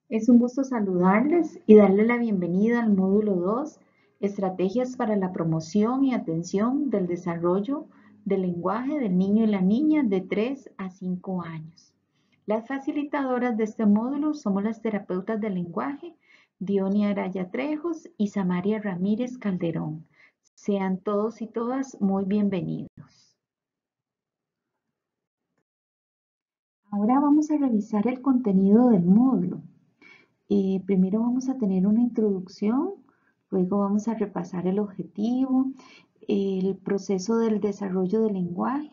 Es un gusto saludarles y darle la bienvenida al módulo 2, Estrategias para la promoción y atención del desarrollo del lenguaje del niño y la niña de 3 a 5 años. Las facilitadoras de este módulo somos las terapeutas del lenguaje, Dionia Araya Trejos y Samaria Ramírez Calderón. Sean todos y todas muy bienvenidos. Ahora vamos a revisar el contenido del módulo. Primero vamos a tener una introducción, luego vamos a repasar el objetivo, el proceso del desarrollo del lenguaje,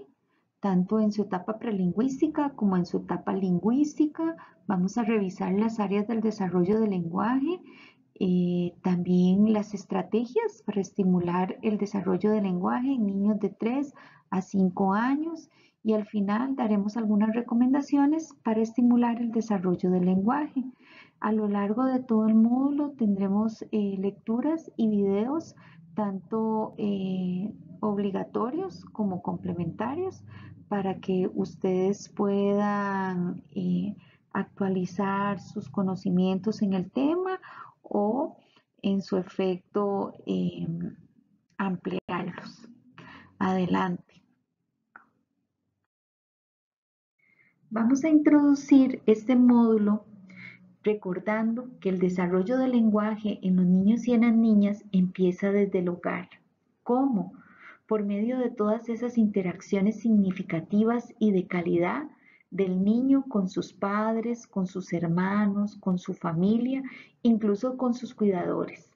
tanto en su etapa prelingüística como en su etapa lingüística. Vamos a revisar las áreas del desarrollo del lenguaje, también las estrategias para estimular el desarrollo del lenguaje en niños de 3 a 5 años y al final daremos algunas recomendaciones para estimular el desarrollo del lenguaje. A lo largo de todo el módulo tendremos lecturas y videos tanto obligatorios como complementarios para que ustedes puedan actualizar sus conocimientos en el tema o en su efecto ampliarlos. Adelante. Vamos a introducir este módulo recordando que el desarrollo del lenguaje en los niños y en las niñas empieza desde el hogar. ¿Cómo? Por medio de todas esas interacciones significativas y de calidad del niño con sus padres, con sus hermanos, con su familia, incluso con sus cuidadores.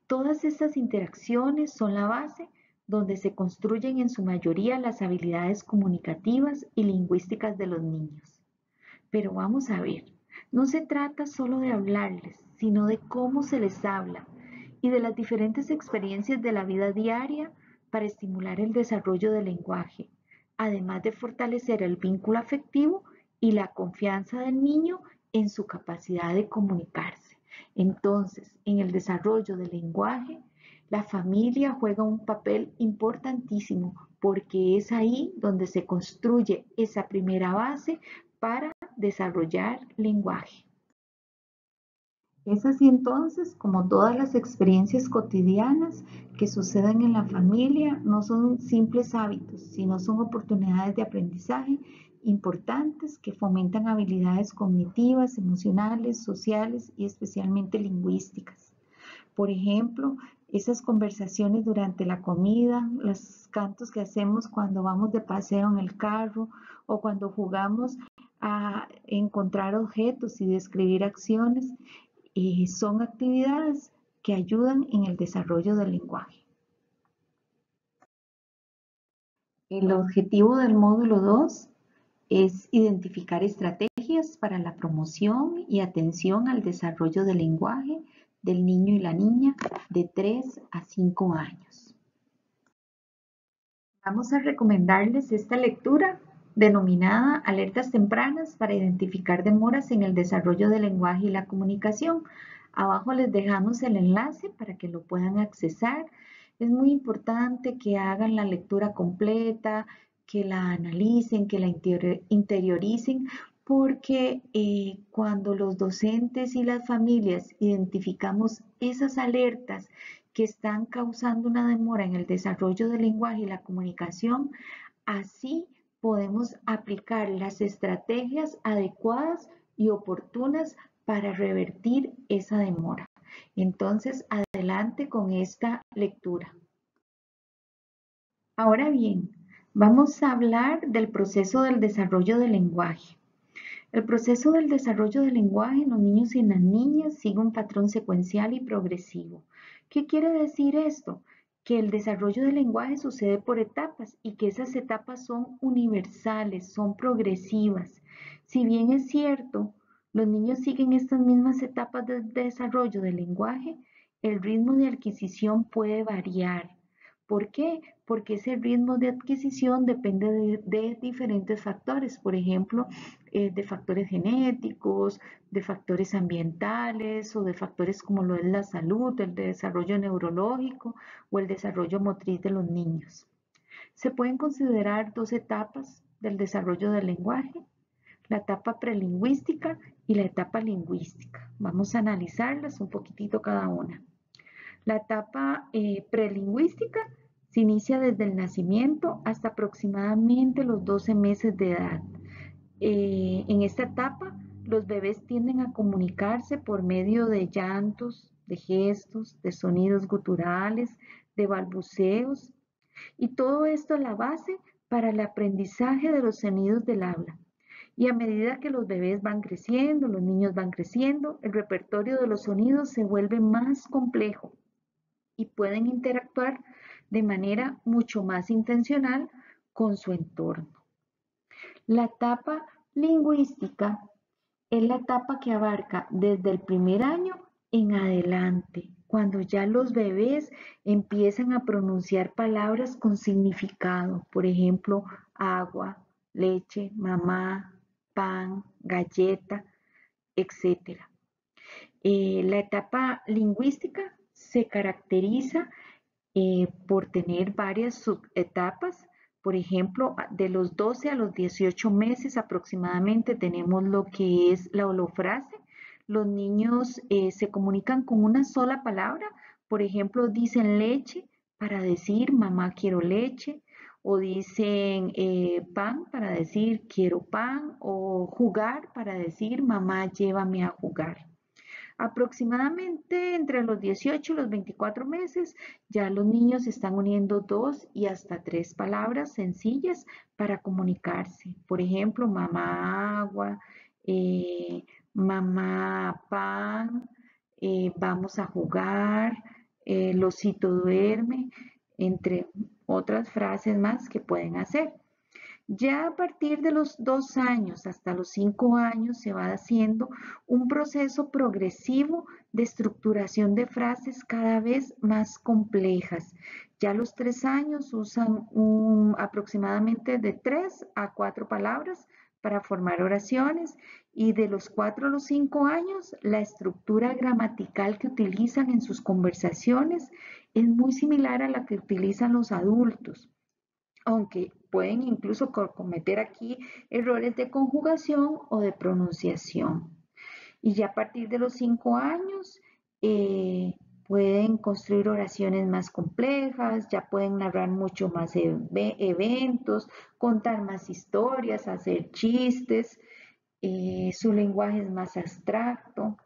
Todas estas interacciones son la base donde se construyen en su mayoría las habilidades comunicativas y lingüísticas de los niños. Pero vamos a ver, no se trata solo de hablarles, sino de cómo se les habla y de las diferentes experiencias de la vida diaria para estimular el desarrollo del lenguaje, además de fortalecer el vínculo afectivo y la confianza del niño en su capacidad de comunicarse. Entonces, en el desarrollo del lenguaje, la familia juega un papel importantísimo porque es ahí donde se construye esa primera base para desarrollar lenguaje. Es así entonces como todas las experiencias cotidianas que suceden en la familia no son simples hábitos, sino son oportunidades de aprendizaje importantes que fomentan habilidades cognitivas, emocionales, sociales y especialmente lingüísticas. Por ejemplo, esas conversaciones durante la comida, los cantos que hacemos cuando vamos de paseo en el carro o cuando jugamos a encontrar objetos y describir acciones, son actividades que ayudan en el desarrollo del lenguaje. El objetivo del módulo 2 es identificar estrategias para la promoción y atención al desarrollo del lenguaje del niño y la niña de 3 a 5 años. Vamos a recomendarles esta lectura denominada Alertas tempranas para identificar demoras en el desarrollo del lenguaje y la comunicación. Abajo les dejamos el enlace para que lo puedan accesar. Es muy importante que hagan la lectura completa, que la analicen, que la interioricen, porque cuando los docentes y las familias identificamos esas alertas que están causando una demora en el desarrollo del lenguaje y la comunicación, así podemos aplicar las estrategias adecuadas y oportunas para revertir esa demora. Entonces, adelante con esta lectura. Ahora bien, vamos a hablar del proceso del desarrollo del lenguaje. El proceso del desarrollo del lenguaje en los niños y en las niñas sigue un patrón secuencial y progresivo. ¿Qué quiere decir esto? Que el desarrollo del lenguaje sucede por etapas y que esas etapas son universales, son progresivas. Si bien es cierto, los niños siguen estas mismas etapas de desarrollo del lenguaje, el ritmo de adquisición puede variar. ¿Por qué? Porque ese ritmo de adquisición depende de diferentes factores. Por ejemplo, de factores genéticos, de factores ambientales o de factores como lo es la salud, el desarrollo neurológico o el desarrollo motriz de los niños. Se pueden considerar dos etapas del desarrollo del lenguaje. la etapa prelingüística y la etapa lingüística. Vamos a analizarlas un poquitito cada una. La etapa prelingüística se inicia desde el nacimiento hasta aproximadamente los 12 meses de edad. En esta etapa, los bebés tienden a comunicarse por medio de llantos, de gestos, de sonidos guturales, de balbuceos, y todo esto es la base para el aprendizaje de los sonidos del habla. Y a medida que los bebés van creciendo, los niños van creciendo, el repertorio de los sonidos se vuelve más complejo y pueden interactuar de manera mucho más intencional con su entorno. La etapa lingüística es la etapa que abarca desde el primer año en adelante, cuando ya los bebés empiezan a pronunciar palabras con significado, por ejemplo, agua, leche, mamá, pan, galleta, etc. La etapa lingüística se caracteriza por tener varias subetapas. Por ejemplo, de los 12 a los 18 meses aproximadamente tenemos lo que es la holofrase. Los niños se comunican con una sola palabra. Por ejemplo, dicen leche para decir mamá quiero leche, o dicen pan para decir quiero pan, o jugar para decir mamá llévame a jugar. Aproximadamente entre los 18 y los 24 meses, ya los niños están uniendo 2 y hasta 3 palabras sencillas para comunicarse. Por ejemplo, mamá agua, mamá pan, vamos a jugar, el osito duerme, entre otras frases más que pueden hacer. Ya a partir de los 2 años hasta los 5 años se va haciendo un proceso progresivo de estructuración de frases cada vez más complejas. Ya a los 3 años usan aproximadamente de 3 a 4 palabras para formar oraciones, y de los 4 a los 5 años la estructura gramatical que utilizan en sus conversaciones es muy similar a la que utilizan los adultos, aunque pueden incluso cometer aquí errores de conjugación o de pronunciación. Y ya a partir de los 5 años pueden construir oraciones más complejas, ya pueden narrar mucho más eventos, contar más historias, hacer chistes, su lenguaje es más abstracto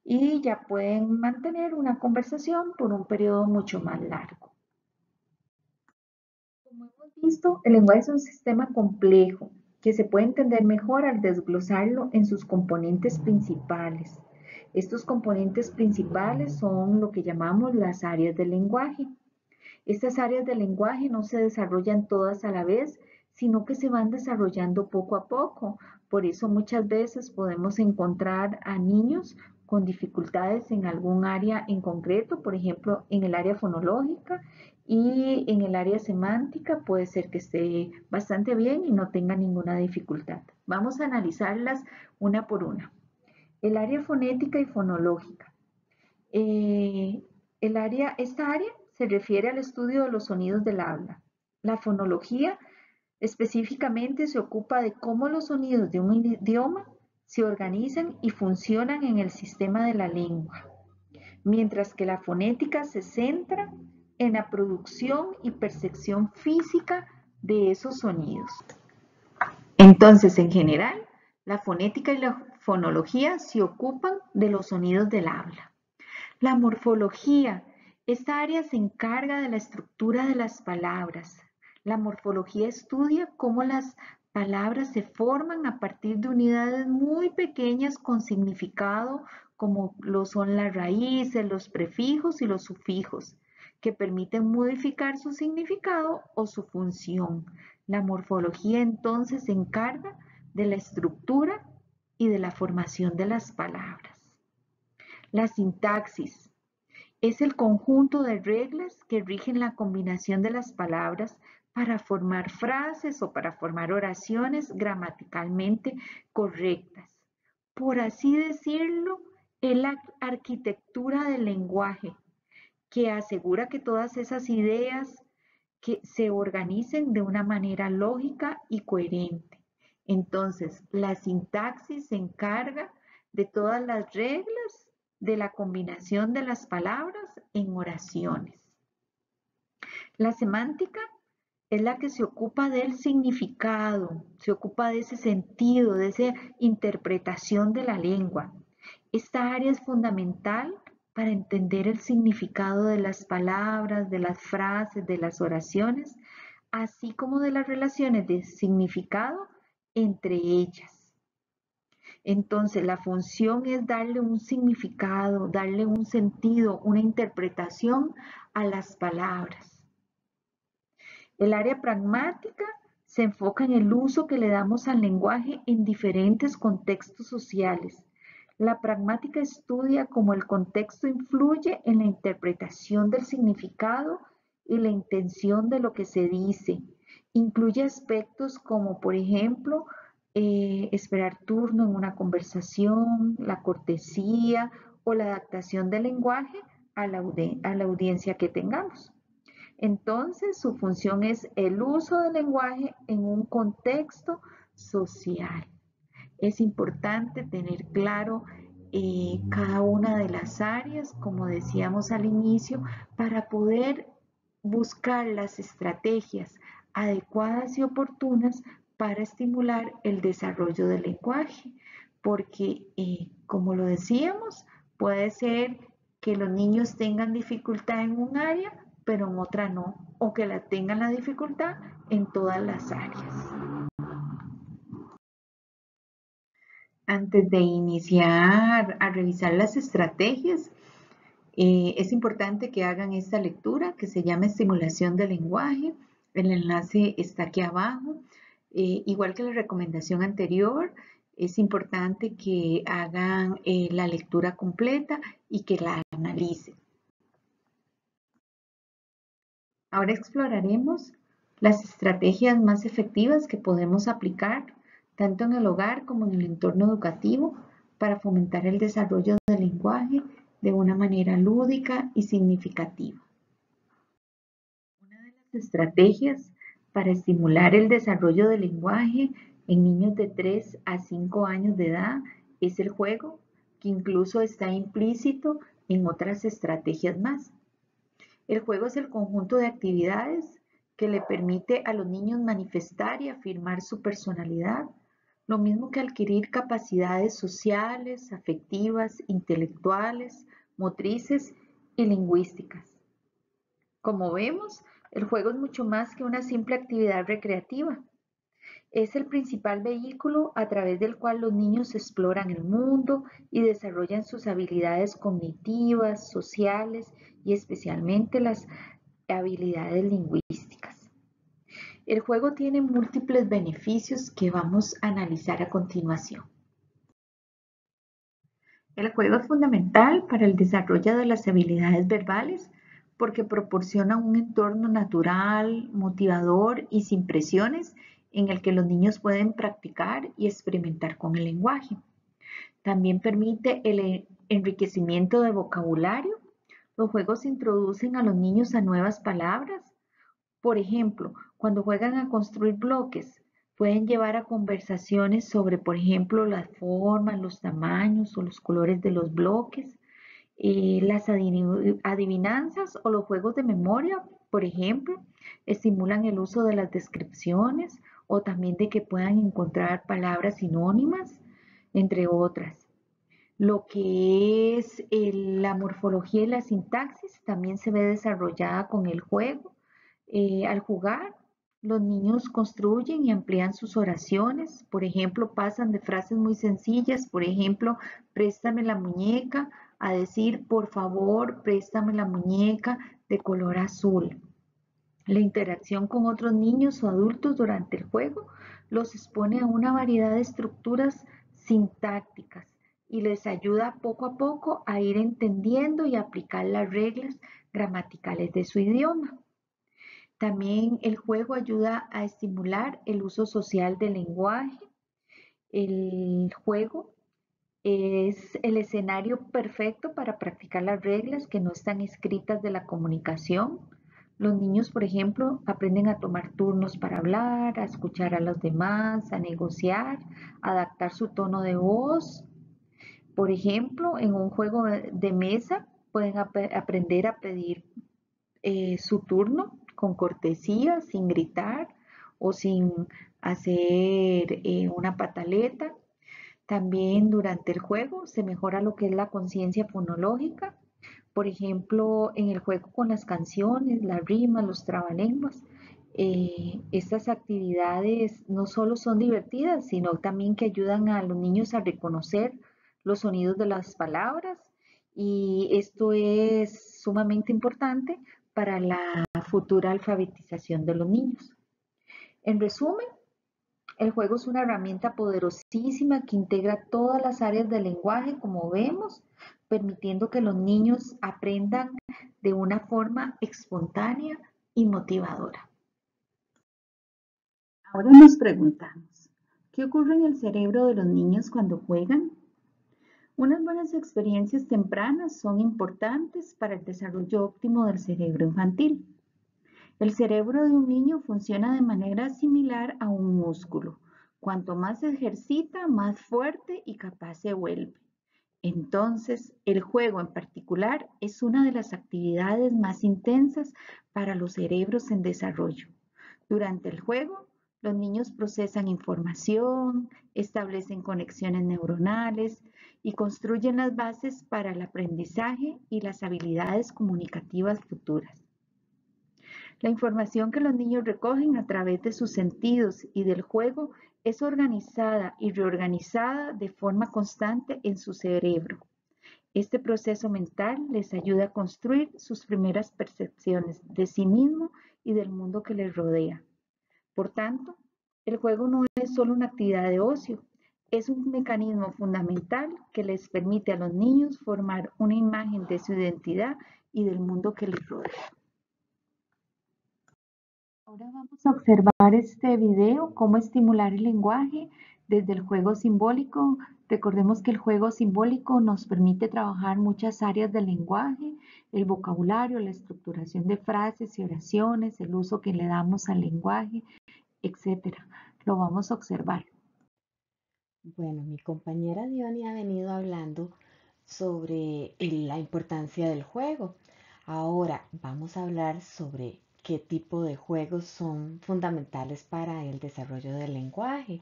y ya pueden mantener una conversación por un periodo mucho más largo. Como hemos visto, el lenguaje es un sistema complejo que se puede entender mejor al desglosarlo en sus componentes principales. Estos componentes principales son lo que llamamos las áreas del lenguaje. Estas áreas del lenguaje no se desarrollan todas a la vez, sino que se van desarrollando poco a poco. Por eso muchas veces podemos encontrar a niños con dificultades en algún área en concreto, por ejemplo, en el área fonológica, y en el área semántica puede ser que esté bastante bien y no tenga ninguna dificultad. Vamos a analizarlas una por una. El área fonética y fonológica. Esta área se refiere al estudio de los sonidos del habla. La fonología específicamente se ocupa de cómo los sonidos de un idioma se organizan y funcionan en el sistema de la lengua, mientras que la fonética se centra en la producción y percepción física de esos sonidos. Entonces, en general, la fonética y la fonología se ocupan de los sonidos del habla. La morfología. Esta área se encarga de la estructura de las palabras. La morfología estudia cómo las palabras se forman a partir de unidades muy pequeñas con significado, como lo son las raíces, los prefijos y los sufijos, que permiten modificar su significado o su función. La morfología entonces se encarga de la estructura y de la formación de las palabras. La sintaxis es el conjunto de reglas que rigen la combinación de las palabras para formar frases o para formar oraciones gramaticalmente correctas. Por así decirlo, es la arquitectura del lenguaje que asegura que todas esas ideas que se organicen de una manera lógica y coherente. Entonces, la sintaxis se encarga de todas las reglas de la combinación de las palabras en oraciones. La semántica es la que se ocupa del significado, se ocupa de ese sentido, de esa interpretación de la lengua. Esta área es fundamental para entender el significado de las palabras, de las frases, de las oraciones, así como de las relaciones de significado entre ellas. Entonces, la función es darle un significado, darle un sentido, una interpretación a las palabras. El área pragmática se enfoca en el uso que le damos al lenguaje en diferentes contextos sociales. La pragmática estudia cómo el contexto influye en la interpretación del significado y la intención de lo que se dice. Incluye aspectos como, por ejemplo, esperar turno en una conversación, la cortesía o la adaptación del lenguaje a la audiencia que tengamos. Entonces, su función es el uso del lenguaje en un contexto social. Es importante tener claro cada una de las áreas, como decíamos al inicio, para poder buscar las estrategias adecuadas y oportunas para estimular el desarrollo del lenguaje, porque como lo decíamos, puede ser que los niños tengan dificultad en un área, pero en otra no, o que la tengan la dificultad en todas las áreas. Antes de iniciar a revisar las estrategias, es importante que hagan esta lectura que se llama estimulación del lenguaje. El enlace está aquí abajo. Igual que la recomendación anterior, es importante que hagan la lectura completa y que la analicen. Ahora exploraremos las estrategias más efectivas que podemos aplicar tanto en el hogar como en el entorno educativo para fomentar el desarrollo del lenguaje de una manera lúdica y significativa. Una de las estrategias para estimular el desarrollo del lenguaje en niños de 3 a 5 años de edad es el juego, que incluso está implícito en otras estrategias más. El juego es el conjunto de actividades que le permite a los niños manifestar y afirmar su personalidad, lo mismo que adquirir capacidades sociales, afectivas, intelectuales, motrices y lingüísticas. Como vemos, el juego es mucho más que una simple actividad recreativa. Es el principal vehículo a través del cual los niños exploran el mundo y desarrollan sus habilidades cognitivas, sociales y especialmente las habilidades lingüísticas. El juego tiene múltiples beneficios que vamos a analizar a continuación. El juego es fundamental para el desarrollo de las habilidades verbales porque proporciona un entorno natural, motivador y sin presiones en el que los niños pueden practicar y experimentar con el lenguaje. También permite el enriquecimiento de vocabulario. Los juegos introducen a los niños a nuevas palabras. Por ejemplo, cuando juegan a construir bloques, pueden llevar a conversaciones sobre, por ejemplo, las formas, los tamaños o los colores de los bloques. Las adivinanzas o los juegos de memoria, por ejemplo, estimulan el uso de las descripciones o también de que puedan encontrar palabras sinónimas, entre otras. Lo que es la morfología y la sintaxis también se ve desarrollada con el juego. Al jugar, los niños construyen y amplían sus oraciones. Por ejemplo, pasan de frases muy sencillas, por ejemplo, préstame la muñeca, a decir, por favor, préstame la muñeca de color azul. La interacción con otros niños o adultos durante el juego los expone a una variedad de estructuras sintácticas y les ayuda poco a poco a ir entendiendo y aplicar las reglas gramaticales de su idioma. También el juego ayuda a estimular el uso social del lenguaje. El juego es el escenario perfecto para practicar las reglas que no están escritas de la comunicación, Los niños, por ejemplo, aprenden a tomar turnos para hablar, a escuchar a los demás, a negociar, a adaptar su tono de voz. Por ejemplo, en un juego de mesa pueden aprender a pedir su turno con cortesía, sin gritar o sin hacer una pataleta. También durante el juego se mejora lo que es la conciencia fonológica. Por ejemplo, en el juego con las canciones, las rimas, los trabalenguas, estas actividades no solo son divertidas, sino también que ayudan a los niños a reconocer los sonidos de las palabras y esto es sumamente importante para la futura alfabetización de los niños. En resumen, el juego es una herramienta poderosísima que integra todas las áreas del lenguaje, como vemos, permitiendo que los niños aprendan de una forma espontánea y motivadora. Ahora nos preguntamos, ¿qué ocurre en el cerebro de los niños cuando juegan? Unas buenas experiencias tempranas son importantes para el desarrollo óptimo del cerebro infantil. El cerebro de un niño funciona de manera similar a un músculo. Cuanto más se ejercita, más fuerte y capaz se vuelve. Entonces, el juego en particular es una de las actividades más intensas para los cerebros en desarrollo. Durante el juego, los niños procesan información, establecen conexiones neuronales y construyen las bases para el aprendizaje y las habilidades comunicativas futuras. La información que los niños recogen a través de sus sentidos y del juego es organizada y reorganizada de forma constante en su cerebro. Este proceso mental les ayuda a construir sus primeras percepciones de sí mismo y del mundo que les rodea. Por tanto, el juego no es solo una actividad de ocio, es un mecanismo fundamental que les permite a los niños formar una imagen de su identidad y del mundo que les rodea. Ahora vamos a observar este video, cómo estimular el lenguaje desde el juego simbólico. Recordemos que el juego simbólico nos permite trabajar muchas áreas del lenguaje, el vocabulario, la estructuración de frases y oraciones, el uso que le damos al lenguaje, etcétera. Lo vamos a observar. Bueno, mi compañera Diony ha venido hablando sobre la importancia del juego. Ahora vamos a hablar sobre qué tipo de juegos son fundamentales para el desarrollo del lenguaje.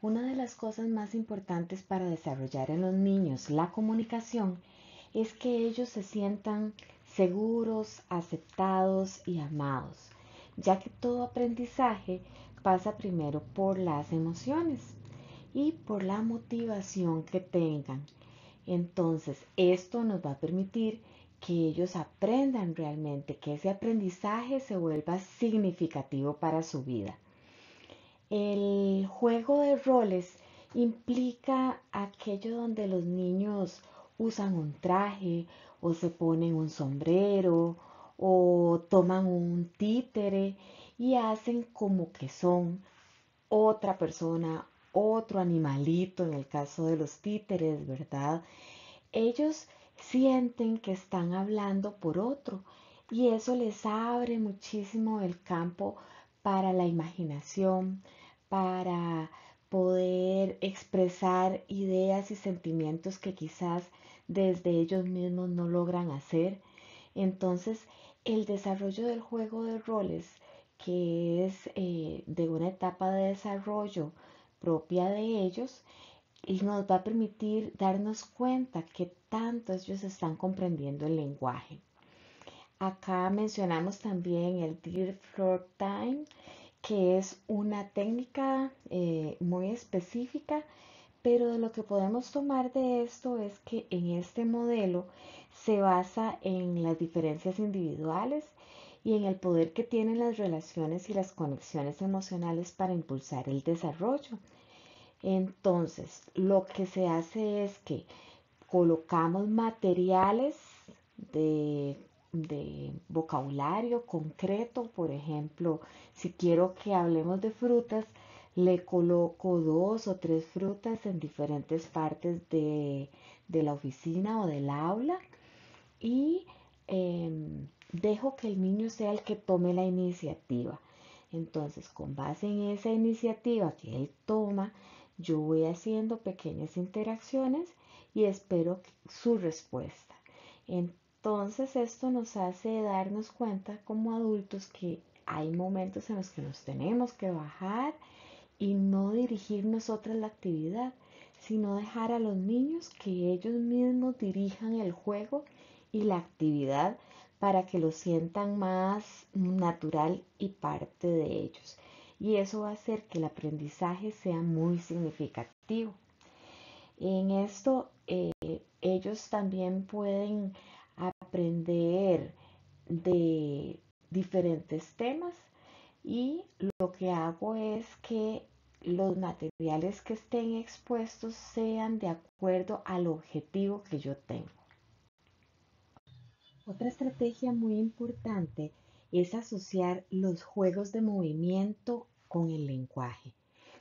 Una de las cosas más importantes para desarrollar en los niños la comunicación es que ellos se sientan seguros, aceptados y amados, ya que todo aprendizaje pasa primero por las emociones y por la motivación que tengan. Entonces, esto nos va a permitir que ellos aprendan realmente, que ese aprendizaje se vuelva significativo para su vida. El juego de roles implica aquello donde los niños usan un traje o se ponen un sombrero o toman un títere y hacen como que son otra persona, otro animalito, en el caso de los títeres, ¿verdad? Ellos sienten que están hablando por otro y eso les abre muchísimo el campo para la imaginación, para poder expresar ideas y sentimientos que quizás desde ellos mismos no logran hacer. Entonces, el desarrollo del juego de roles, que es de una etapa de desarrollo propia de ellos, y nos va a permitir darnos cuenta que tanto ellos están comprendiendo el lenguaje. Acá mencionamos también el Dear Floor Time, que es una técnica muy específica, pero lo que podemos tomar de esto es que en este modelo se basa en las diferencias individuales y en el poder que tienen las relaciones y las conexiones emocionales para impulsar el desarrollo. Entonces, lo que se hace es que colocamos materiales de vocabulario concreto. Por ejemplo, si quiero que hablemos de frutas, le coloco 2 o 3 frutas en diferentes partes de la oficina o del aula y dejo que el niño sea el que tome la iniciativa. Entonces, con base en esa iniciativa que él toma, yo voy haciendo pequeñas interacciones y espero su respuesta. Entonces, esto nos hace darnos cuenta como adultos que hay momentos en los que nos tenemos que bajar y no dirigir nosotros la actividad, sino dejar a los niños que ellos mismos dirijan el juego y la actividad para que lo sientan más natural y parte de ellos. Y eso va a hacer que el aprendizaje sea muy significativo. En esto ellos también pueden aprender de diferentes temas y lo que hago es que los materiales que estén expuestos sean de acuerdo al objetivo que yo tengo. Otra estrategia muy importante es asociar los juegos de movimiento con el lenguaje.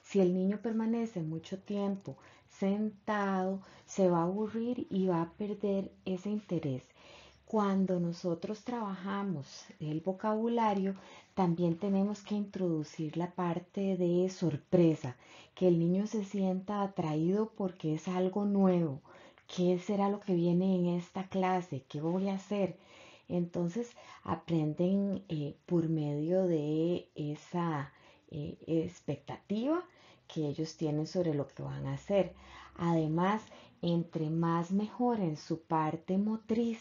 Si el niño permanece mucho tiempo sentado, se va a aburrir y va a perder ese interés. Cuando nosotros trabajamos el vocabulario, también tenemos que introducir la parte de sorpresa, que el niño se sienta atraído porque es algo nuevo. ¿Qué será lo que viene en esta clase? ¿Qué voy a hacer? Entonces aprenden por medio de esa expectativa que ellos tienen sobre lo que van a hacer. Además, entre más mejoren su parte motriz,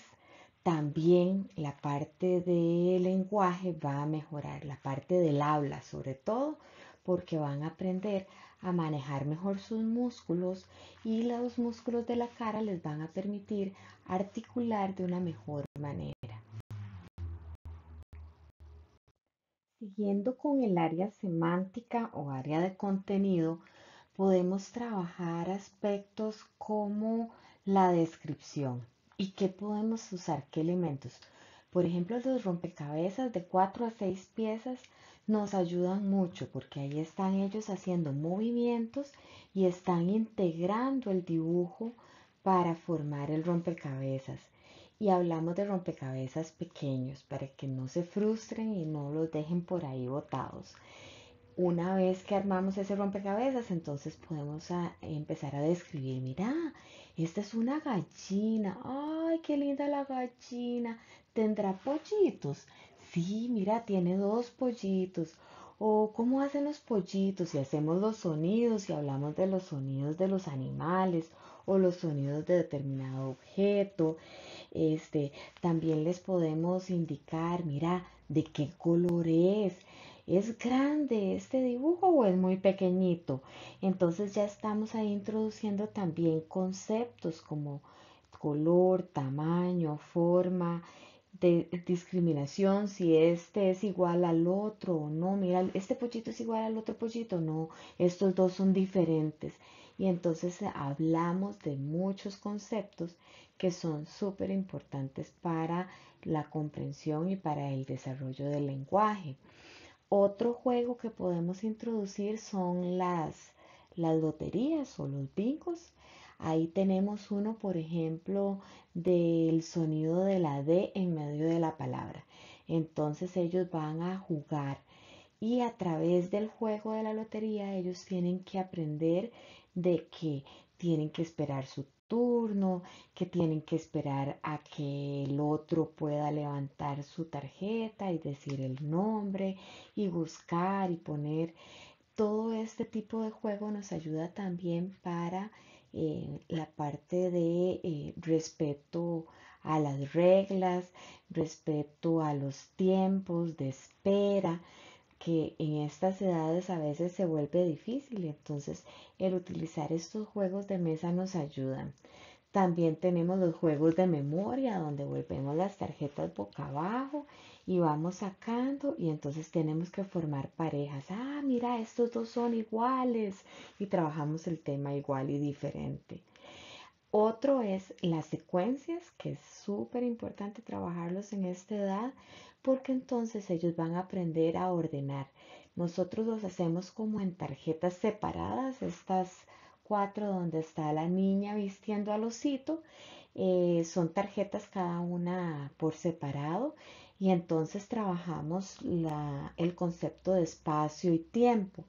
también la parte del lenguaje va a mejorar, la parte del habla sobre todo, porque van a aprender a manejar mejor sus músculos y los músculos de la cara les van a permitir articular de una mejor manera. Siguiendo con el área semántica o área de contenido, podemos trabajar aspectos como la descripción y qué podemos usar, qué elementos. Por ejemplo, los rompecabezas de 4 a 6 piezas nos ayudan mucho porque ahí están ellos haciendo movimientos y están integrando el dibujo para formar el rompecabezas. Y hablamos de rompecabezas pequeños para que no se frustren y no los dejen por ahí botados. Una vez que armamos ese rompecabezas, entonces podemos empezar a describir, mira, esta es una gallina, ay, qué linda la gallina, ¿tendrá pollitos? Sí, mira, tiene dos pollitos. O cómo hacen los pollitos y hacemos los sonidos y hablamos de los sonidos de los animales o los sonidos de determinado objeto. También les podemos indicar, mira, de qué color es. ¿Es grande este dibujo o es muy pequeñito? Entonces ya estamos ahí introduciendo también conceptos como color, tamaño, forma, de discriminación, si este es igual al otro o no. Mira, este pollito es igual al otro pollito, no, estos dos son diferentes. Y entonces hablamos de muchos conceptos que son súper importantes para la comprensión y para el desarrollo del lenguaje. Otro juego que podemos introducir son las loterías o los bingos. Ahí tenemos uno, por ejemplo, del sonido de la D en medio de la palabra. Entonces ellos van a jugar y a través del juego de la lotería ellos tienen que aprender de que tienen que esperar su turno, que tienen que esperar a que el otro pueda levantar su tarjeta y decir el nombre y buscar y poner. Todo este tipo de juego nos ayuda también para la parte de respeto a las reglas, respeto a los tiempos de espera, que en estas edades a veces se vuelve difícil. Entonces, el utilizar estos juegos de mesa nos ayudan. También tenemos los juegos de memoria, donde volvemos las tarjetas boca abajo y vamos sacando y entonces tenemos que formar parejas. Ah, mira, estos dos son iguales y trabajamos el tema igual y diferente. Otro es las secuencias, que es súper importante trabajarlos en esta edad porque entonces ellos van a aprender a ordenar. Nosotros los hacemos como en tarjetas separadas, estas cuatro donde está la niña vistiendo al osito, son tarjetas cada una por separado. Y entonces trabajamos el concepto de espacio y tiempo.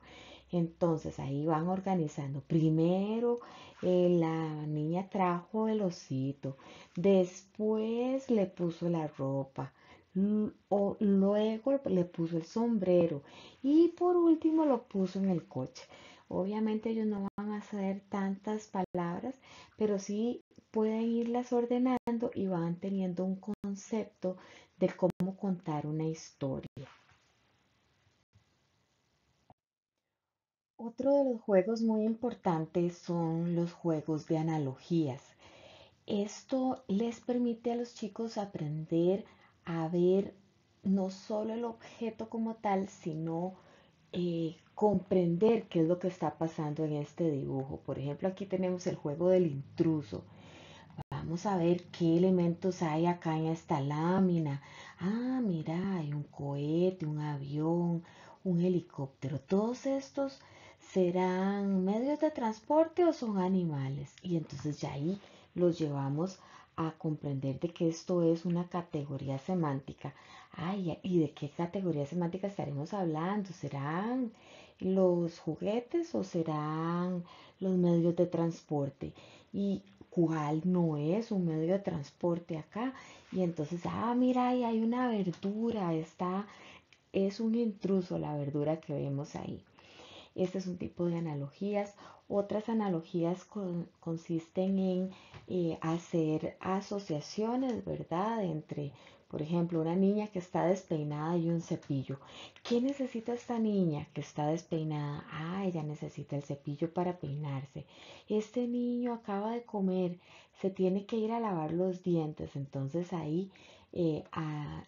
Entonces ahí van organizando. Primero la niña trajo el osito, después le puso la ropa, o luego le puso el sombrero y por último lo puso en el coche. Obviamente ellos no van a hacer tantas palabras, pero sí pueden irlas ordenando y van teniendo un concepto de cómo contar una historia. Otro de los juegos muy importantes son los juegos de analogías. Esto les permite a los chicos aprender a ver no solo el objeto como tal, sino comprender qué es lo que está pasando en este dibujo. Por ejemplo, aquí tenemos el juego del intruso. Vamos a ver qué elementos hay acá en esta lámina. Ah, mira, hay un cohete, un avión, un helicóptero. Todos estos serán medios de transporte o son animales. Y entonces ya ahí los llevamos a comprender de que esto es una categoría semántica. Ay, ¿y de qué categoría semántica estaremos hablando? ¿Serán los juguetes o serán los medios de transporte? Y cuál no es un medio de transporte acá. Y entonces, mira, ahí hay una verdura, es un intruso la verdura que vemos ahí. Este es un tipo de analogías. Otras analogías consisten en hacer asociaciones, ¿verdad? Entre, por ejemplo, una niña que está despeinada y un cepillo. ¿Qué necesita esta niña que está despeinada? Ella necesita el cepillo para peinarse. Este niño acaba de comer, se tiene que ir a lavar los dientes. Entonces ahí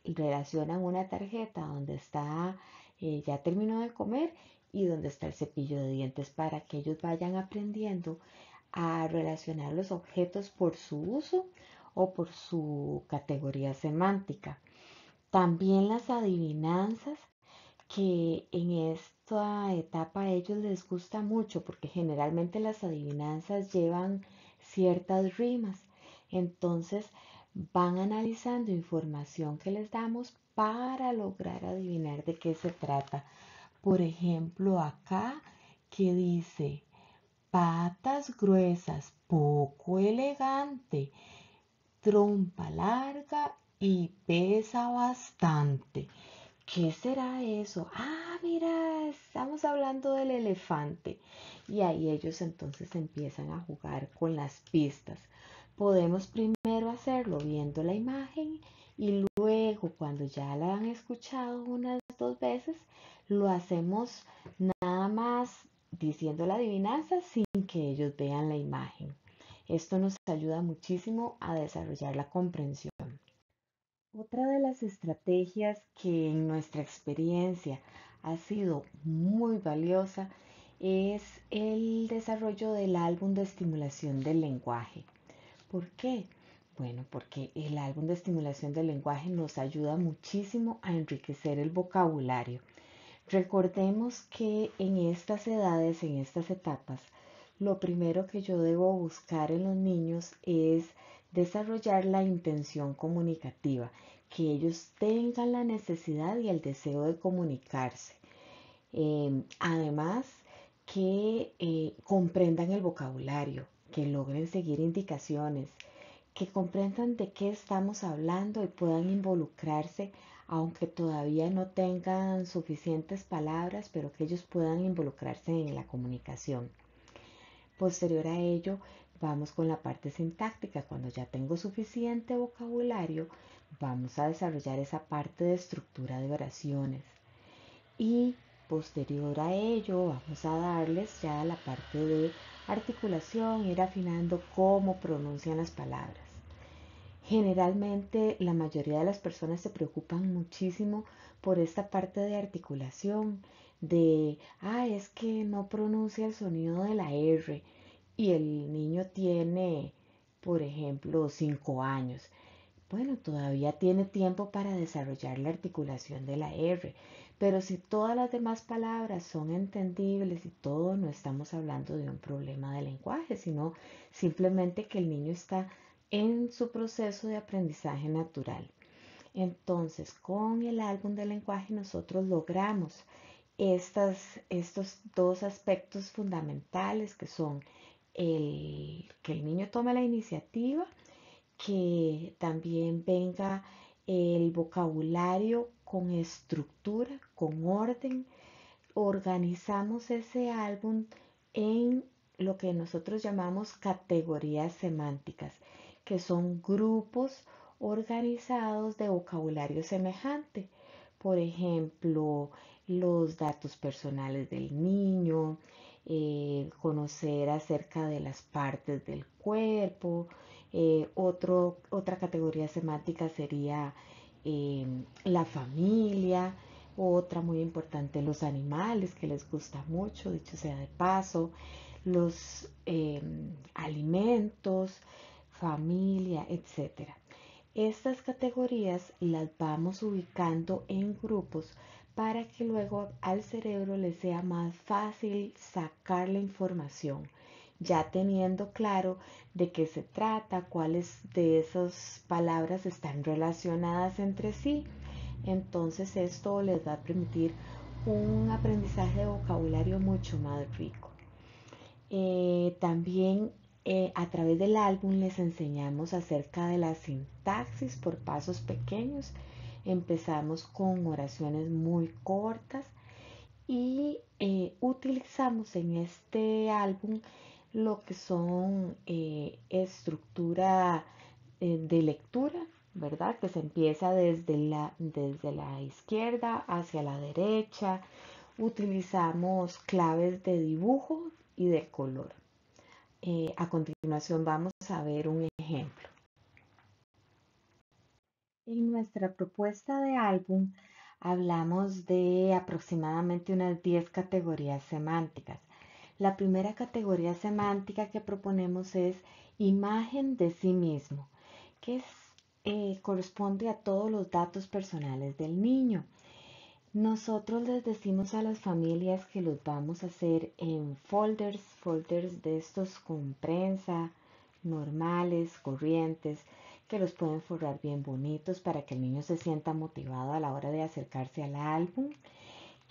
relacionan una tarjeta donde está, ya terminó de comer y donde está el cepillo de dientes para que ellos vayan aprendiendo a relacionar los objetos por su uso o por su categoría semántica. También las adivinanzas, que en esta etapa a ellos les gusta mucho porque generalmente las adivinanzas llevan ciertas rimas. Entonces van analizando información que les damos para lograr adivinar de qué se trata. Por ejemplo, acá que dice patas gruesas, poco elegante, trompa larga y pesa bastante. ¿Qué será eso? Mira, estamos hablando del elefante. Y ahí ellos entonces empiezan a jugar con las pistas. Podemos primero hacerlo viendo la imagen y luego cuando ya la han escuchado unas dos veces, lo hacemos nada más diciendo la adivinanza sin que ellos vean la imagen. Esto nos ayuda muchísimo a desarrollar la comprensión. Otra de las estrategias que en nuestra experiencia ha sido muy valiosa es el desarrollo del álbum de estimulación del lenguaje. ¿Por qué? Bueno, porque el álbum de estimulación del lenguaje nos ayuda muchísimo a enriquecer el vocabulario. Recordemos que en estas edades, en estas etapas, lo primero que yo debo buscar en los niños es desarrollar la intención comunicativa, que ellos tengan la necesidad y el deseo de comunicarse. Además, que comprendan el vocabulario, que logren seguir indicaciones, que comprendan de qué estamos hablando y puedan involucrarse, aunque todavía no tengan suficientes palabras, pero que ellos puedan involucrarse en la comunicación. Posterior a ello, vamos con la parte sintáctica. Cuando ya tengo suficiente vocabulario, vamos a desarrollar esa parte de estructura de oraciones. Y posterior a ello, vamos a darles ya la parte de articulación, ir afinando cómo pronuncian las palabras. Generalmente la mayoría de las personas se preocupan muchísimo por esta parte de articulación, es que no pronuncia el sonido de la R y el niño tiene, por ejemplo, 5 años. Bueno, todavía tiene tiempo para desarrollar la articulación de la R, pero si todas las demás palabras son entendibles y todo, no estamos hablando de un problema de lenguaje, sino simplemente que el niño está en su proceso de aprendizaje natural. Entonces, con el álbum de lenguaje nosotros logramos estos dos aspectos fundamentales que son que el niño tome la iniciativa, que también venga el vocabulario con estructura, con orden. Organizamos ese álbum en lo que nosotros llamamos categorías semánticas, que son grupos organizados de vocabulario semejante. Por ejemplo, los datos personales del niño, conocer acerca de las partes del cuerpo. Otra categoría semántica sería la familia. Otra muy importante, los animales, que les gusta mucho, dicho sea de paso, los alimentos, familia, etcétera. Estas categorías las vamos ubicando en grupos para que luego al cerebro le sea más fácil sacar la información, ya teniendo claro de qué se trata, cuáles de esas palabras están relacionadas entre sí. Entonces esto les va a permitir un aprendizaje de vocabulario mucho más rico. También a través del álbum les enseñamos acerca de la sintaxis por pasos pequeños. Empezamos con oraciones muy cortas y utilizamos en este álbum lo que son estructura de lectura, ¿verdad? Que se empieza desde la izquierda hacia la derecha. Utilizamos claves de dibujo y de color. A continuación vamos a ver un ejemplo. En nuestra propuesta de álbum hablamos de aproximadamente unas 10 categorías semánticas. La primera categoría semántica que proponemos es imagen de sí mismo, que corresponde a todos los datos personales del niño. Nosotros les decimos a las familias que los vamos a hacer en folders de estos con prensa, normales, corrientes, que los pueden forrar bien bonitos para que el niño se sienta motivado a la hora de acercarse al álbum.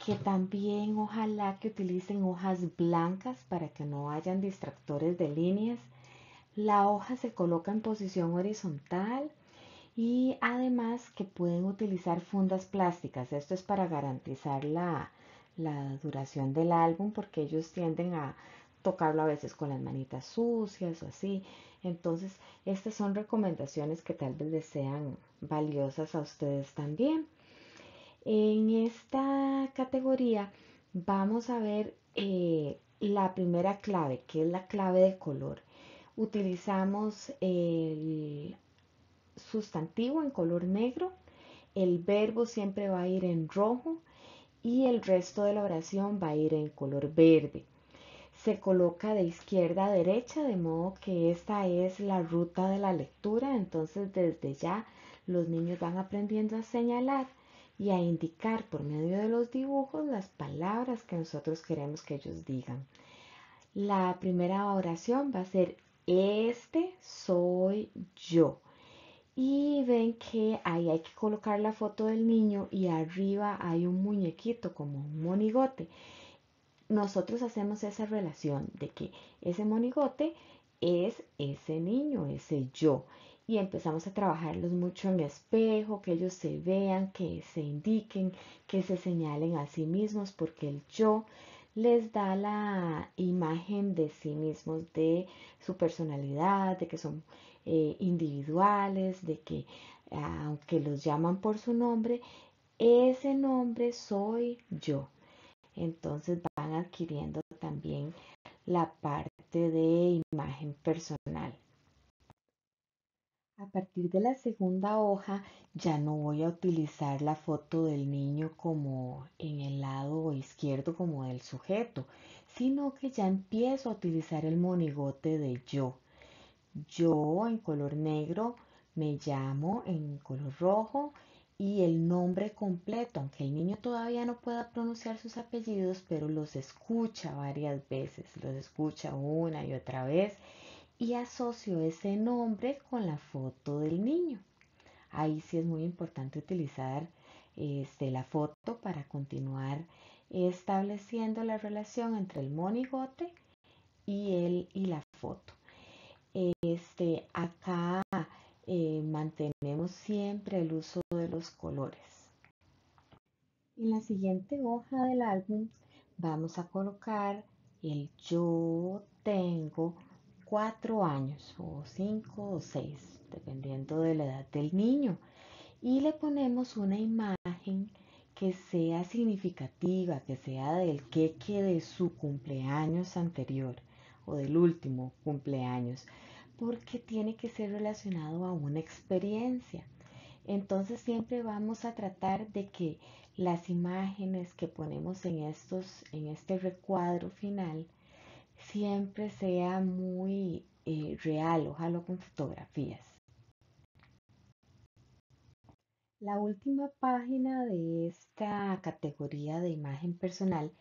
Que también ojalá que utilicen hojas blancas para que no hayan distractores de líneas. La hoja se coloca en posición horizontal y además que pueden utilizar fundas plásticas. Esto es para garantizar la duración del álbum porque ellos tienden a tocarlo a veces con las manitas sucias o así. Entonces, estas son recomendaciones que tal vez les sean valiosas a ustedes también. En esta categoría vamos a ver la primera clave, que es la clave de color. Utilizamos el sustantivo en color negro, el verbo siempre va a ir en rojo y el resto de la oración va a ir en color verde. Se coloca de izquierda a derecha, de modo que esta es la ruta de la lectura. Entonces desde ya los niños van aprendiendo a señalar y a indicar por medio de los dibujos las palabras que nosotros queremos que ellos digan. La primera oración va a ser este soy yo. Y ven que ahí hay que colocar la foto del niño y arriba hay un muñequito como un monigote. Nosotros hacemos esa relación de que ese monigote es ese niño, ese yo. Y empezamos a trabajarlos mucho en espejo, que ellos se vean, que se indiquen, que se señalen a sí mismos, porque el yo les da la imagen de sí mismos, de su personalidad, de que son individuales, de que aunque los llaman por su nombre, ese nombre soy yo. Entonces van adquiriendo también la parte de imagen personal. A partir de la segunda hoja ya no voy a utilizar la foto del niño como en el lado izquierdo como del sujeto, sino que ya empiezo a utilizar el monigote de yo. Yo en color negro, me llamo en color rojo y el nombre completo, aunque el niño todavía no pueda pronunciar sus apellidos, pero los escucha varias veces, los escucha una y otra vez y asocio ese nombre con la foto del niño. Ahí sí es muy importante utilizar la foto para continuar estableciendo la relación entre el monigote y la foto. Acá mantenemos siempre el uso de los colores. En la siguiente hoja del álbum vamos a colocar el yo tengo 4 años o 5 o 6, dependiendo de la edad del niño. Y le ponemos una imagen que sea significativa, que sea del queque de su cumpleaños anterior o del último cumpleaños, porque tiene que ser relacionado a una experiencia. Entonces siempre vamos a tratar de que las imágenes que ponemos en este recuadro final siempre sea muy real, ojalá con fotografías. La última página de esta categoría de imagen personal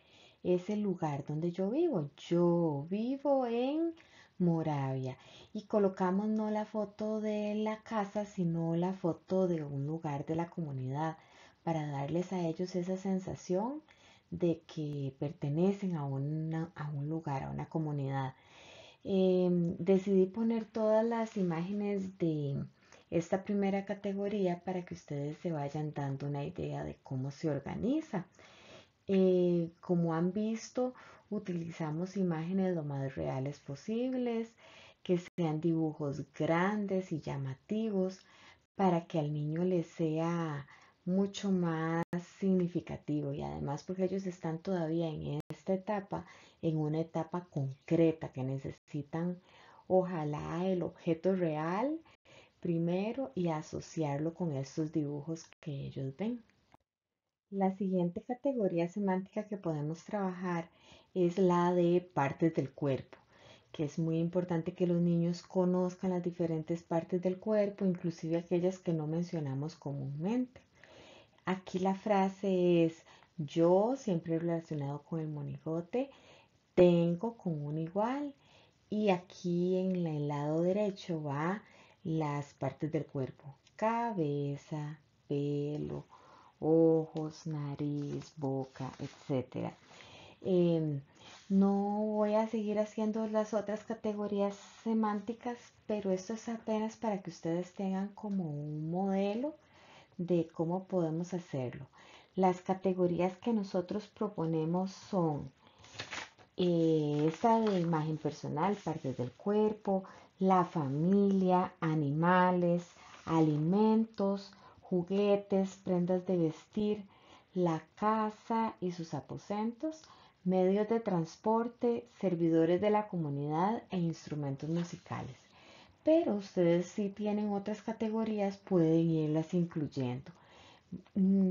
es el lugar donde yo vivo. Yo vivo en Moravia y colocamos no la foto de la casa, sino la foto de un lugar de la comunidad para darles a ellos esa sensación de que pertenecen a un lugar, a una comunidad. Decidí poner todas las imágenes de esta primera categoría para que ustedes se vayan dando una idea de cómo se organiza. Como han visto, utilizamos imágenes lo más reales posibles, que sean dibujos grandes y llamativos para que al niño le sea mucho más significativo y además porque ellos están todavía en esta etapa, en una etapa concreta que necesitan ojalá el objeto real primero y asociarlo con estos dibujos que ellos ven. La siguiente categoría semántica que podemos trabajar es la de partes del cuerpo, que es muy importante que los niños conozcan las diferentes partes del cuerpo, inclusive aquellas que no mencionamos comúnmente. Aquí la frase es yo, siempre relacionado con el monigote, tengo con un igual y aquí en el lado derecho va las partes del cuerpo, cabeza, pelo, ojos, nariz, boca, etcétera. No voy a seguir haciendo las otras categorías semánticas, pero esto es apenas para que ustedes tengan como un modelo de cómo podemos hacerlo. Las categorías que nosotros proponemos son esta de imagen personal, partes del cuerpo, la familia, animales, alimentos, juguetes, prendas de vestir, la casa y sus aposentos, medios de transporte, servidores de la comunidad e instrumentos musicales. Pero ustedes si tienen otras categorías pueden irlas incluyendo.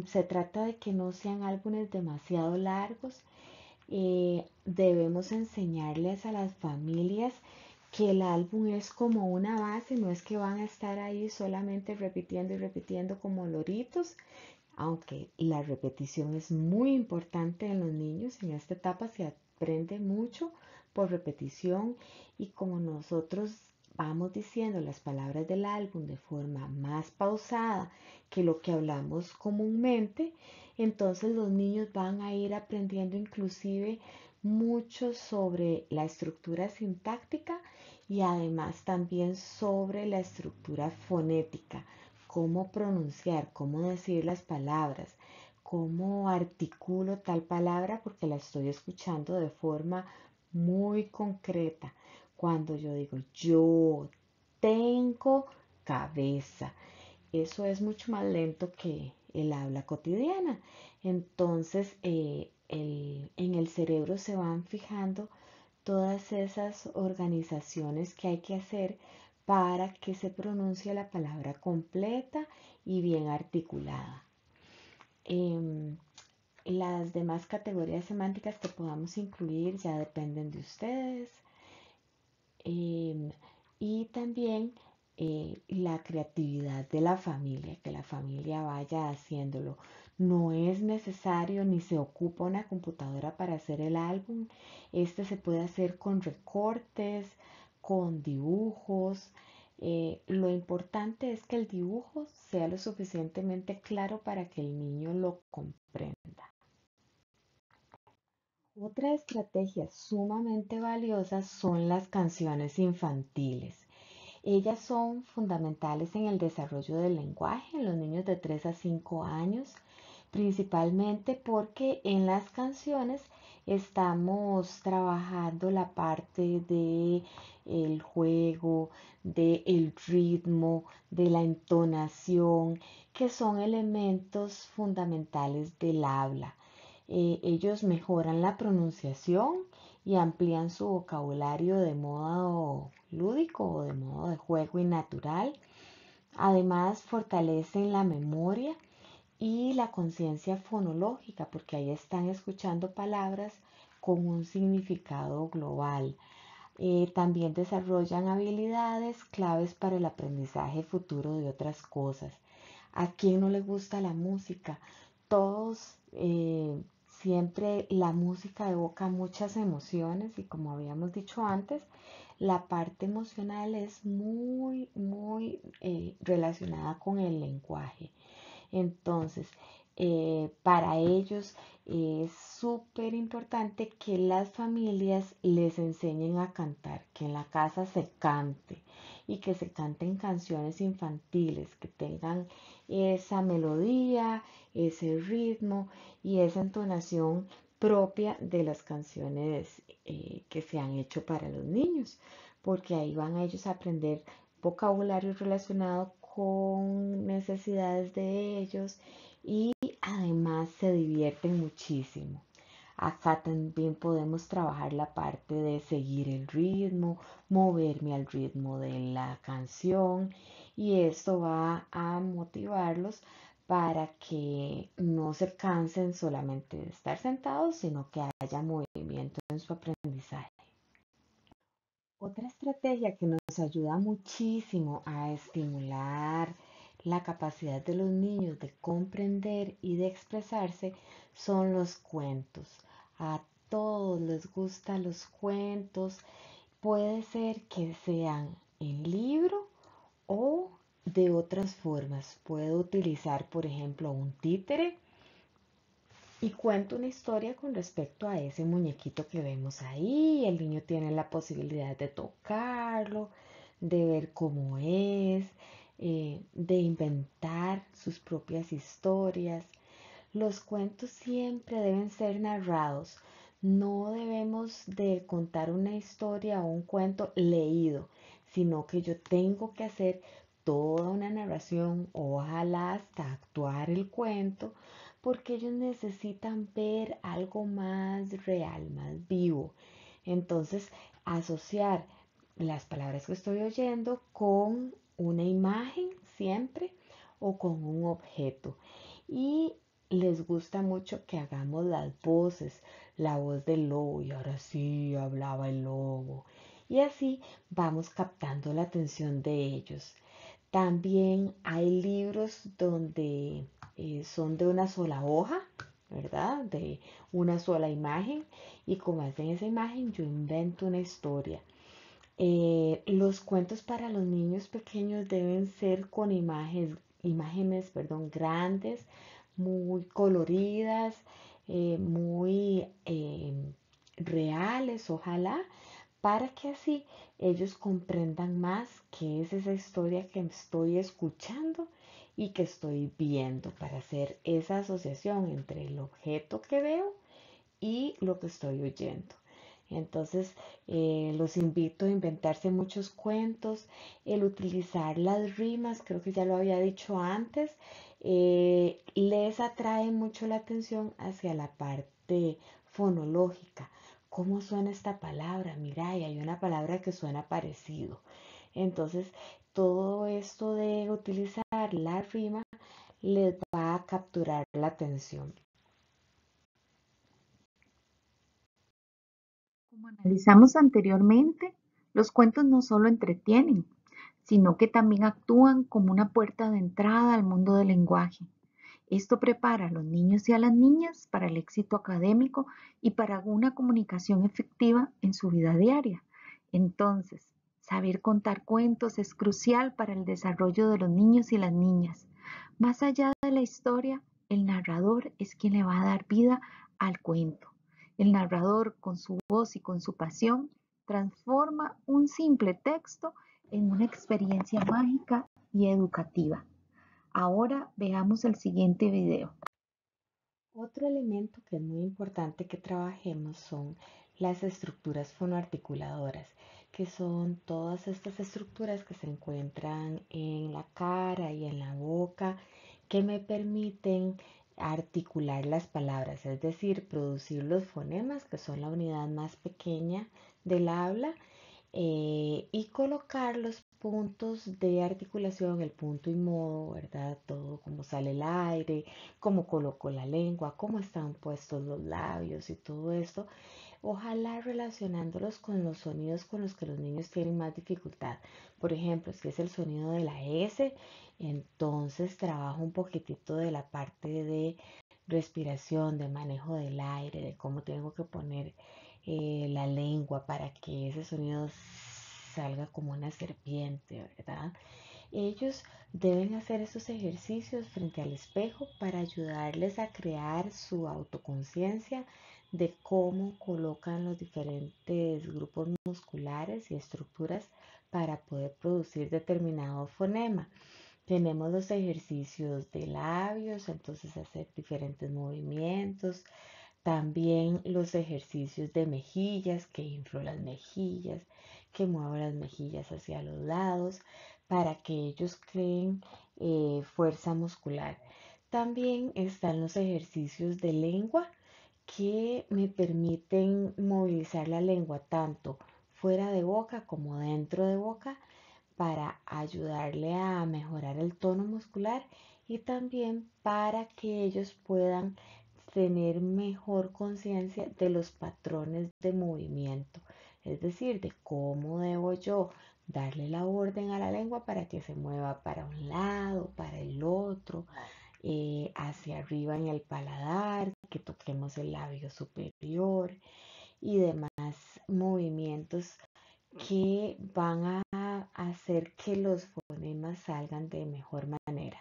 Se trata de que no sean álbumes demasiado largos. Debemos enseñarles a las familias que el álbum es como una base, no es que van a estar ahí solamente repitiendo y repitiendo como loritos, aunque la repetición es muy importante en los niños. En esta etapa se aprende mucho por repetición y como nosotros vamos diciendo las palabras del álbum de forma más pausada que lo que hablamos comúnmente, entonces los niños van a ir aprendiendo inclusive mucho sobre la estructura sintáctica y además también sobre la estructura fonética, cómo pronunciar, cómo decir las palabras, cómo articulo tal palabra porque la estoy escuchando de forma muy concreta. Cuando yo digo yo tengo cabeza, eso es mucho más lento que el habla cotidiana. Entonces, en el cerebro se van fijando todas esas organizaciones que hay que hacer para que se pronuncie la palabra completa y bien articulada. Em, las demás categorías semánticas que podamos incluir ya dependen de ustedes. Y también la creatividad de la familia, que la familia vaya haciéndolo. No es necesario ni se ocupa una computadora para hacer el álbum. Este se puede hacer con recortes, con dibujos. Lo importante es que el dibujo sea lo suficientemente claro para que el niño lo comprenda. Otra estrategia sumamente valiosa son las canciones infantiles. Ellas son fundamentales en el desarrollo del lenguaje en los niños de 3 a 5 años, principalmente porque en las canciones estamos trabajando la parte de el juego, del ritmo, de la entonación, que son elementos fundamentales del habla. Ellos mejoran la pronunciación y amplían su vocabulario de modo lúdico o de modo de juego y natural. Además, fortalecen la memoria y la conciencia fonológica, porque ahí están escuchando palabras con un significado global. También desarrollan habilidades claves para el aprendizaje futuro de otras cosas. ¿A quién no le gusta la música? Todos, siempre la música evoca muchas emociones y como habíamos dicho antes, la parte emocional es muy relacionada con el lenguaje. Entonces, para ellos es súper importante que las familias les enseñen a cantar, que en la casa se cante y que se canten canciones infantiles, que tengan esa melodía, ese ritmo y esa entonación propia de las canciones que se han hecho para los niños, porque ahí van ellos a aprender vocabulario relacionado con necesidades de ellos y además se divierten muchísimo. Acá también podemos trabajar la parte de seguir el ritmo, moverme al ritmo de la canción y esto va a motivarlos para que no se cansen solamente de estar sentados, sino que haya movimiento en su aprendizaje. Otra estrategia que nos ayuda muchísimo a estimular la capacidad de los niños de comprender y de expresarse son los cuentos. A todos les gustan los cuentos. Puede ser que sean en libro o de otras formas. Puedo utilizar, por ejemplo, un títere y cuento una historia con respecto a ese muñequito que vemos ahí. El niño tiene la posibilidad de tocarlo, de ver cómo es, de inventar sus propias historias. Los cuentos siempre deben ser narrados. No debemos de contar una historia o un cuento leído, sino que yo tengo que hacer toda una narración, ojalá hasta actuar el cuento, porque ellos necesitan ver algo más real, más vivo. Entonces, asociar las palabras que estoy oyendo con una imagen siempre o con un objeto. Y les gusta mucho que hagamos las voces, la voz del lobo y ahora sí hablaba el lobo. Y así vamos captando la atención de ellos. También hay libros donde son de una sola hoja, ¿verdad? De una sola imagen y como hacen esa imagen yo invento una historia. Los cuentos para los niños pequeños deben ser con imágenes, perdón, grandes, muy coloridas, muy reales, ojalá, para que así ellos comprendan más qué es esa historia que estoy escuchando y que estoy viendo, para hacer esa asociación entre el objeto que veo y lo que estoy oyendo. Entonces, los invito a inventarse muchos cuentos, el utilizar las rimas, creo que ya lo había dicho antes, les atrae mucho la atención hacia la parte fonológica. ¿Cómo suena esta palabra? Mira, y hay una palabra que suena parecido. Entonces, todo esto de utilizar la rima les va a capturar la atención. Como analizamos anteriormente, los cuentos no solo entretienen, sino que también actúan como una puerta de entrada al mundo del lenguaje. Esto prepara a los niños y a las niñas para el éxito académico y para una comunicación efectiva en su vida diaria. Entonces, Saber contar cuentos es crucial para el desarrollo de los niños y las niñas. Más allá de la historia, el narrador es quien le va a dar vida al cuento. El narrador, con su voz y con su pasión, transforma un simple texto en una experiencia mágica y educativa. Ahora veamos el siguiente video. Otro elemento que es muy importante que trabajemos son las estructuras fonoarticuladoras, que son todas estas estructuras que se encuentran en la cara y en la boca, que me permiten articular las palabras, es decir, producir los fonemas, que son la unidad más pequeña del habla, y colocar los puntos de articulación, el punto y modo, ¿verdad? Todo, cómo sale el aire, cómo coloco la lengua, cómo están puestos los labios y todo esto. Ojalá relacionándolos con los sonidos con los que los niños tienen más dificultad. Por ejemplo, si es el sonido de la S, entonces trabajo un poquitito de la parte de respiración, de manejo del aire, de cómo tengo que poner la lengua para que ese sonido salga como una serpiente, ¿verdad? Ellos deben hacer estos ejercicios frente al espejo para ayudarles a crear su autoconciencia de cómo colocan los diferentes grupos musculares y estructuras para poder producir determinado fonema. Tenemos los ejercicios de labios, entonces hacer diferentes movimientos. También los ejercicios de mejillas, que inflo las mejillas, que muevo las mejillas hacia los lados para que ellos creen fuerza muscular. También están los ejercicios de lengua que me permiten movilizar la lengua tanto fuera de boca como dentro de boca para ayudarle a mejorar el tono muscular y también para que ellos puedan tener mejor conciencia de los patrones de movimiento, es decir, de cómo debo yo darle la orden a la lengua para que se mueva para un lado, para el otro, hacia arriba en el paladar, que toquemos el labio superior y demás movimientos que van a hacer que los fonemas salgan de mejor manera.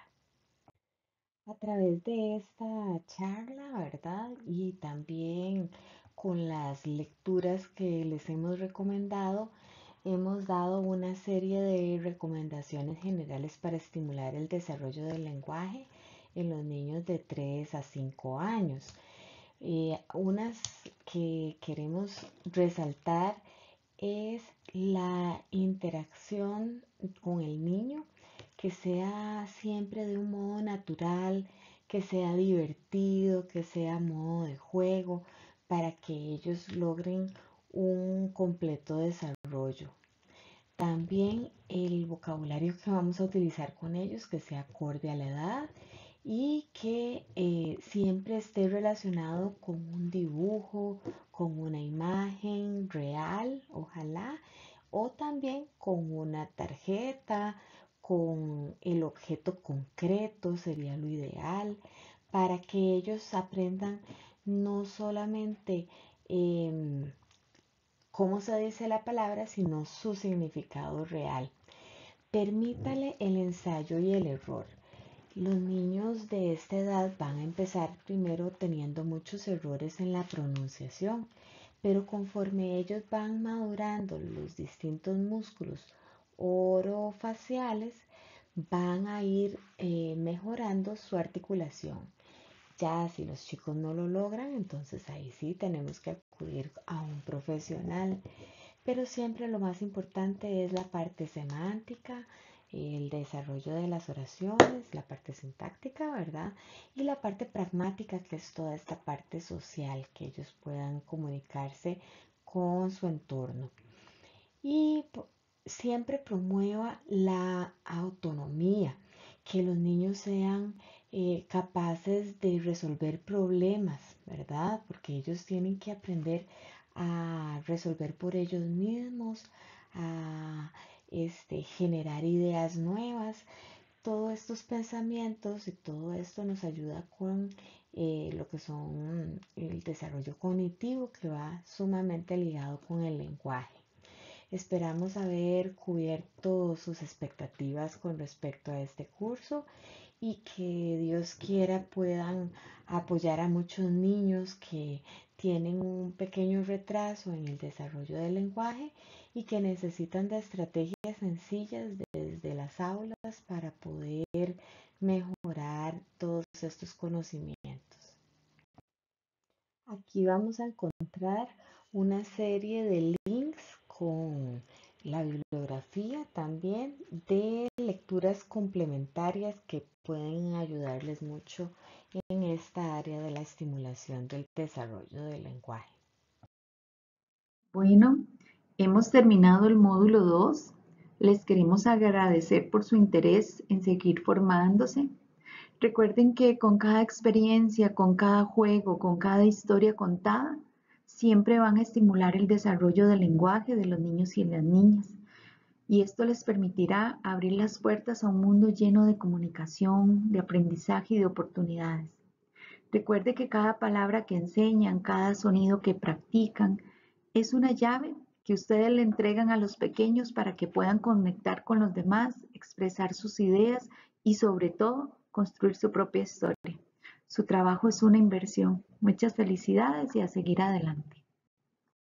A través de esta charla, ¿verdad? Y también con las lecturas que les hemos recomendado, hemos dado una serie de recomendaciones generales para estimular el desarrollo del lenguaje en los niños de 3 a 5 años. Unas que queremos resaltar es la interacción con el niño, que sea siempre de un modo natural, que sea divertido, que sea modo de juego, para que ellos logren un completo desarrollo. También el vocabulario que vamos a utilizar con ellos, que sea acorde a la edad y que siempre esté relacionado con un dibujo, con una imagen real, ojalá, o también con una tarjeta, con el objeto concreto, sería lo ideal, para que ellos aprendan no solamente cómo se dice la palabra, sino su significado real. Permítale el ensayo y el error. Los niños de esta edad van a empezar primero teniendo muchos errores en la pronunciación, pero conforme ellos van madurando los distintos músculos orofaciales, van a ir mejorando su articulación. Ya si los chicos no lo logran, entonces ahí sí tenemos que acudir a un profesional. Pero siempre lo más importante es la parte semántica, el desarrollo de las oraciones, la parte sintáctica, ¿verdad? Y la parte pragmática, que es toda esta parte social, que ellos puedan comunicarse con su entorno. Y siempre promueva la autonomía, que los niños sean capaces de resolver problemas, ¿verdad? Porque ellos tienen que aprender a resolver por ellos mismos, a generar ideas nuevas. Todos estos pensamientos y todo esto nos ayuda con lo que son el desarrollo cognitivo, que va sumamente ligado con el lenguaje. Esperamos haber cubierto sus expectativas con respecto a este curso y que Dios quiera puedan apoyar a muchos niños que tienen un pequeño retraso en el desarrollo del lenguaje y que necesitan de estrategias sencillas desde las aulas para poder mejorar todos estos conocimientos. Aquí vamos a encontrar una serie de links con la bibliografía también de lecturas complementarias que pueden ayudarles mucho en esta área de la estimulación del desarrollo del lenguaje. Bueno, hemos terminado el módulo 2. Les queremos agradecer por su interés en seguir formándose. Recuerden que con cada experiencia, con cada juego, con cada historia contada, siempre van a estimular el desarrollo del lenguaje de los niños y las niñas. Y esto les permitirá abrir las puertas a un mundo lleno de comunicación, de aprendizaje y de oportunidades. Recuerde que cada palabra que enseñan, cada sonido que practican, es una llave que ustedes le entregan a los pequeños para que puedan conectar con los demás, expresar sus ideas y sobre todo construir su propia historia. Su trabajo es una inversión. Muchas felicidades y a seguir adelante.